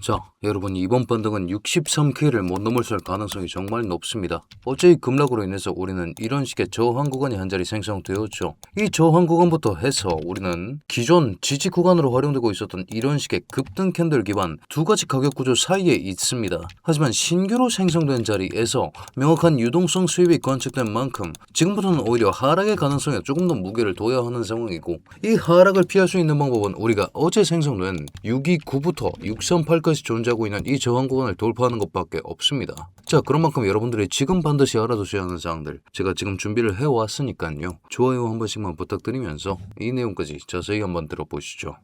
자, 여러분 이번 반등은 63K를 못 넘어설 가능성이 정말 높습니다. 어제 이 급락으로 인해서 우리는 이런 식의 저항 구간이 한 자리 생성되었죠. 이 저항 구간부터 해서 우리는 기존 지지 구간으로 활용되고 있었던 이런 식의 급등 캔들 기반 두 가지 가격 구조 사이에 있습니다. 하지만 신규로 생성된 자리에서 명확한 유동성 수입이 관측된 만큼 지금부터는 오히려 하락의 가능성에 조금 더 무게를 둬야 하는 상황이고, 이 하락을 피할 수 있는 방법은 우리가 어제 생성된 629부터 638까지 존재하고 있는 이 저항 구간을 돌파하는 것밖에 없습니다. 자, 그런 만큼 여러분들이 지금 반드시 알아두셔야 하는 사항들 제가 지금 준비를 해왔으니까요. 좋아요 한 번씩만 부탁드리면서 이 내용까지 자세히 한번 들어보시죠.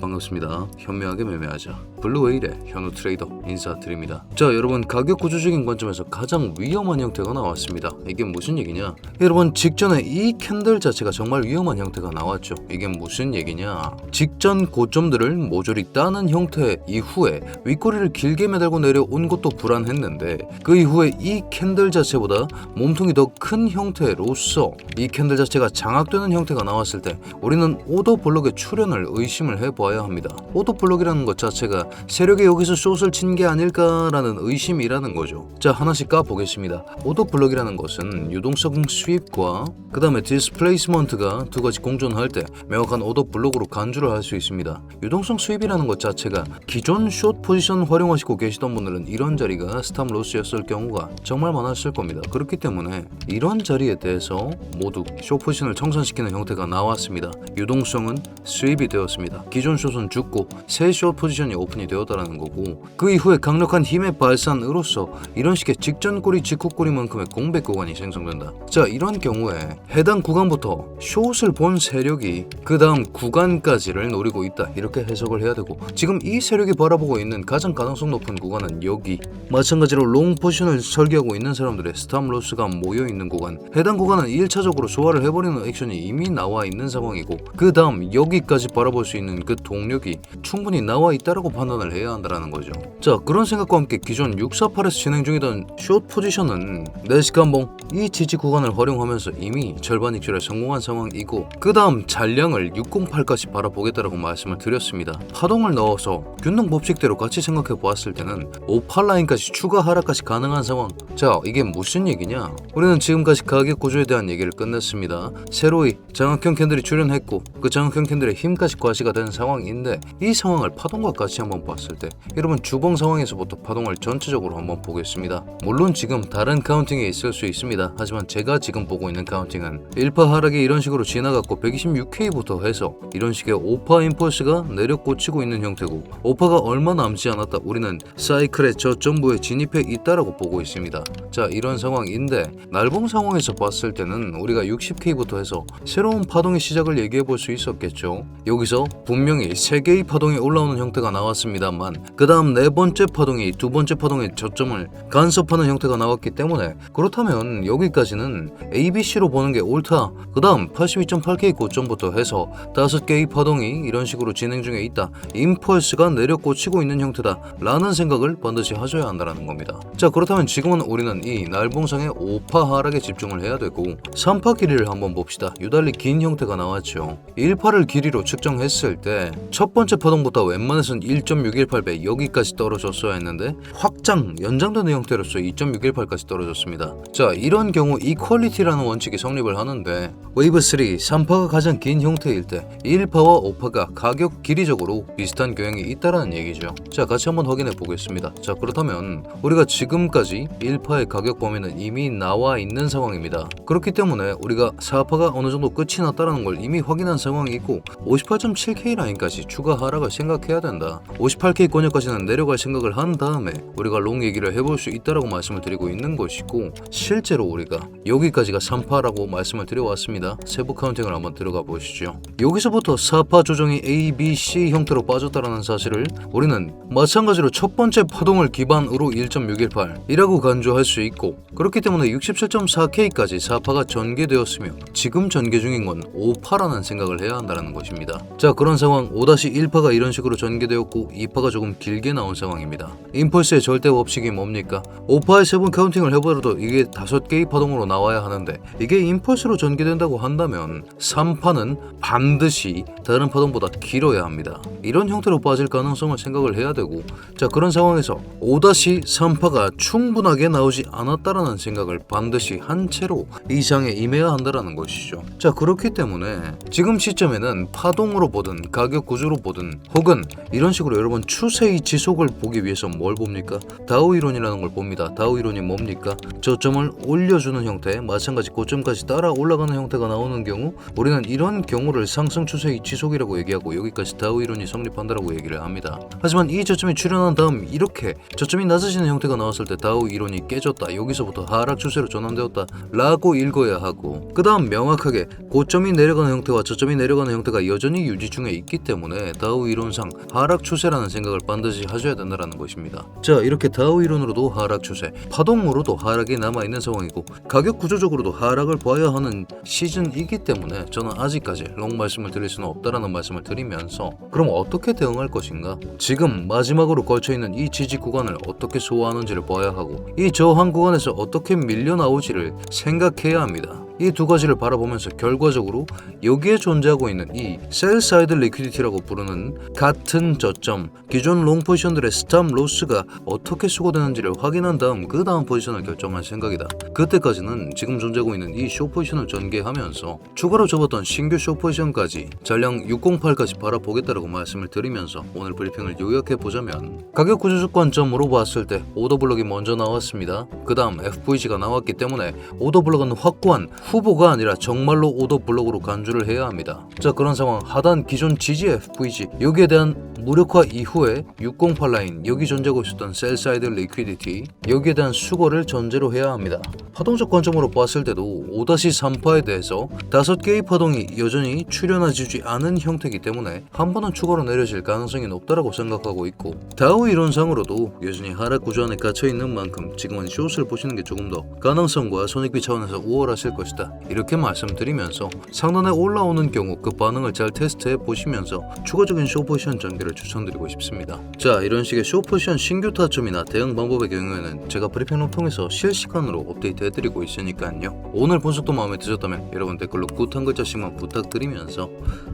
반갑습니다. 현명하게 매매하자 블루웨일의 현우 트레이더 인사드립니다. 자, 여러분 가격 구조적인 관점에서 가장 위험한 형태가 나왔습니다. 이게 무슨 얘기냐? 여러분 직전에 이 캔들 자체가 정말 위험한 형태가 나왔죠. 이게 무슨 얘기냐? 직전 고점들을 모조리 따는 형태 이후에 윗꼬리를 길게 매달고 내려온 것도 불안했는데, 그 이후에 이 캔들 자체보다 몸통이 더 큰 형태로서 이 캔들 자체가 장악되는 형태가 나왔을 때 우리는 오더 블록의 출현을 의심을 해봐야 합니다. 오더 블록이라는 것 자체가 세력이 여기서 숏을 친 게 아닐까라는 의심이라는 거죠. 자, 하나씩 까보겠습니다. 오더 블록이라는 것은 유동성 수입과 그 다음에 디스플레이스먼트가 두 가지 공존할 때 명확한 오더 블록으로 간주를 할 수 있습니다. 유동성 수입이라는 것 자체가 기존 숏 포지션 활용하시고 계시던 분들은 이런 자리가 스탑 로스였을 경우가 정말 많았을 겁니다. 그렇기 때문에 이런 자리에 대해서 모두 숏 포지션을 청산시키는 형태가 나왔습니다. 유동성은 수입이 되었습니다. 기존 숏은 죽고 새 숏 포지션이 오픈이 되었다는 거고, 그 이후에 강력한 힘의 발산으로서 이런 식의 직전 꼬리 직후 꼬리만큼의 공백 구간이 생성된다. 자, 이런 경우에 해당 구간부터 숏을 본 세력이 그 다음 구간까지를 노리고 있다, 이렇게 해석을 해야 되고, 지금 이 세력이 바라보고 있는 가장 가능성 높은 구간은 여기, 마찬가지로 롱 포지션을 설계하고 있는 사람들의 스탑 로스가 모여있는 구간, 해당 구간은 1차적으로 소화를 해버리는 액션이 이미 나와 있는 상황이고, 그 다음 여기까지 바라볼 수 있는 그 동력이 충분히 나와 있다라고 판단을 해야 한다는 거죠. 자, 그런 생각과 함께 기존 648에서 진행 중이던 숏 포지션은 4시간 봉 이 지지 구간을 활용하면서 이미 절반 익절에 성공한 상황이고, 그 다음 잔량을 608까지 바라보겠다라고 말씀을 드렸습니다. 파동을 넣어서 균등 법칙대로 같이 생각해 보았을 때는 58라인까지 추가 하락까지 가능한 상황. 자, 이게 무슨 얘기냐? 우리는 지금까지 가격 구조에 대한 얘기를 끝냈습니다. 새로이 장악형 캔들이 출현했고 그 장악형 캔들의 힘까지 과시가 된 상황인데, 이 상황을 파동과 같이 한번 봤을 때 여러분 주봉 상황에서부터 파동을 전체적으로 한번 보겠습니다. 물론 지금 다른 카운팅이 있을 수 있습니다. 하지만 제가 지금 보고 있는 카운팅은 1파 하락이 이런 식으로 지나갔고 126K부터 해서 이런 식의 5파 임펄스가 내려 꽂히고 있는 형태고, 5파가 얼마 남지 않았다 우리는 사이클의 저점부에 진입해 있다라고 보고 있습니다. 자, 이런 상황인데 날봉 상황에서 봤을 때는 우리가 60K부터 해서 새로운 파동의 시작을 얘기해 볼 수 있었겠죠. 여기서 분명히 3개의 파동이 올라오는 형태가 나왔습니다만, 그 다음 네 번째 파동이 두 번째 파동의 저점을 간섭하는 형태가 나왔기 때문에, 그렇다면 여기까지는 ABC로 보는 게 옳다. 그 다음 82.8K 고점부터 해서 5개의 파동이 이런 식으로 진행 중에 있다, 임펄스가 내려 꽂히고 있는 형태다 라는 생각을 반드시 하셔야 한다는 겁니다. 자, 그렇다면 지금은 우리는 이 날봉상의 5파 하락에 집중을 해야 되고, 3파 길이를 한번 봅시다. 유달리 긴 형태가 나왔죠. 1파를 길이로 측정했을 때 첫 번째 파동부터 웬만해서는 1.618배 여기까지 떨어졌어야 했는데 확장 연장되는 형태로서 2.618까지 떨어졌습니다. 자, 이런 경우 이퀄리티라는 원칙이 성립을 하는데, 웨이브 3 3파가 가장 긴 형태일 때 1파와 5파가 가격 길이적으로 비슷한 경향이 있다라는 얘기죠. 자, 같이 한번 확인해 보겠습니다. 자, 그렇다면 우리가 지금까지 1파의 가격 범위는 이미 나와 있는 상황입니다. 그렇기 때문에 우리가 4파가 어느 정도 끝이 났다는 걸 이미 확인한 상황이고, 58.7K 라인까지 추가 하락을 생각해야 된다. 58K 권역까지는 내려갈 생각을 한 다음에 우리가 롱 얘기를 해볼 수 있다라고 말씀을 드리고 있는 것이고, 실제로 우리가 여기까지가 3파라고 말씀을 드려왔습니다. 세부 카운팅을 한번 들어가 보시죠. 여기서부터 4파 조정이 A, B, C 형태로 빠졌다라는 사실을 우리는 마찬가지로 첫 번째 파동을 기반으로 1.618이라고 간주할 수 있고, 그렇기 때문에 67.4K까지 4파가 전개되었으며 지금 전개 중인 건 5파라는 생각을 해야 한다는 것입니다. 자, 그런 상황 5-1파가 이런 식으로 전개되었고 2파가 조금 길게 나온 상황입니다. 임펄스의 절대 법칙이 뭡니까? 5파의 세분 카운팅을 해보더라도 이게 5개의 파동으로 나와야 하는데 이게 임펄스로 전개된다고 한다면 3파는 반드시 다른 파동보다 길어야 합니다. 이런 형태로 빠질 가능성을 생각을 해야 되고, 자, 그런 상황에서 5-3파가 충분하게 나오지 않았다라는 생각을 반드시 한 채로 이 장에 임해야 한다라는 것이죠. 자, 그렇기 때문에 지금 시점에는 파동으로 보든 가격 구조로 보든 혹은 이런 식으로 여러분 추세의 지속을 보기 위해서 뭘 봅니까? 다우 이론이라는 걸 봅니다. 다우 이론이 뭡니까? 저점을 올려주는 형태, 마찬가지 고점까지 따라 올라가는 형태가 나오는 경우 우리는 이런 경우를 상승 추세의 지속이라고 얘기하고 여기까지 다우 이론이 성립한다라고 얘기를 합니다. 하지만 이 저점이 출현한 다음 이렇게 저점이 낮아지는 형태가 나왔을 때 다우 이론이 깨졌다, 여기서부터 하락 추세로 전환되었다 라고 읽어야 하고, 그 다음 명확하게 고점이 내려가는 형태와 저점이 내려가는 형태가 여전히 유지 중에 있기 때문에 다우 이론상 하락 추세라는 생각을 반드시 하셔야 된다는 것입니다. 자, 이렇게 다우 이론으로도 하락 추세, 파동으로도 하락이 남아있는 상황이고 가격 구조적으로도 하락을 봐야 하는 시즌이기 때문에 저는 아직까지 롱 말씀을 드릴 수는 없다라는 말씀을 드리면서, 그럼 어떻게 대응할 것인가? 지금 마지막으로 걸쳐있는 이 지지 구간을 어떻게 소화하는지를 봐야 하고 이 저항 구간에서 어떻게 밀려 나오지를 생각해야 합니다. 이 두 가지를 바라보면서 결과적으로 여기에 존재하고 있는 이 셀 사이드 리퀴디티라고 부르는 같은 저점, 기존 롱 포지션들의 스탑 로스가 어떻게 수거되는지를 확인한 다음 그 다음 포지션을 결정할 생각이다. 그때까지는 지금 존재하고 있는 이 숏 포지션을 전개하면서 추가로 접었던 신규 숏 포지션까지 전량 608까지 바라보겠다라고 말씀을 드리면서 오늘 브리핑을 요약해보자면, 가격 구조적 관점으로 봤을 때 오더 블록이 먼저 나왔습니다. 그 다음 FVG가 나왔기 때문에 오더 블록은 확고한 후보가 아니라 정말로 오더 블록으로 간주를 해야 합니다. 자, 그런 상황 하단 기존 지지 FVG 여기에 대한 무력화 이후에 608 라인, 여기 존재하고 있었던 셀 사이드 리퀴디티 여기에 대한 수거를 전제로 해야 합니다. 파동적 관점으로 봤을 때도 5-3파에 대해서 5개의 파동이 여전히 출현하지 않은 형태이기 때문에 한 번은 추가로 내려질 가능성이 높다라고 생각하고 있고, 다우 이론상으로도 여전히 하락 구조 안에 갇혀 있는 만큼 지금은 숏을 보시는 게 조금 더 가능성과 손익비 차원에서 우월하실 것이다, 이렇게 말씀드리면서 상단에 올라오는 경우 그 반응을 잘 테스트해 보시면서 추가적인 숏 포지션 전개를 추천드리고 싶습니다. 자, 이런 식의 숏 포지션 신규 타점이나 대응 방법의 경우에는 제가 브리핑을 통해서 실시간으로 업데이트 해드리고 있으니까요. 오늘 분석도 마음에 드셨다면 여러분 댓글로 굿 한 글자씩만 부탁드리면서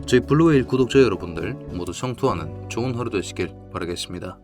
저희 블루웨일 구독자 여러분들 모두 성투하는 좋은 하루 되시길 바라겠습니다.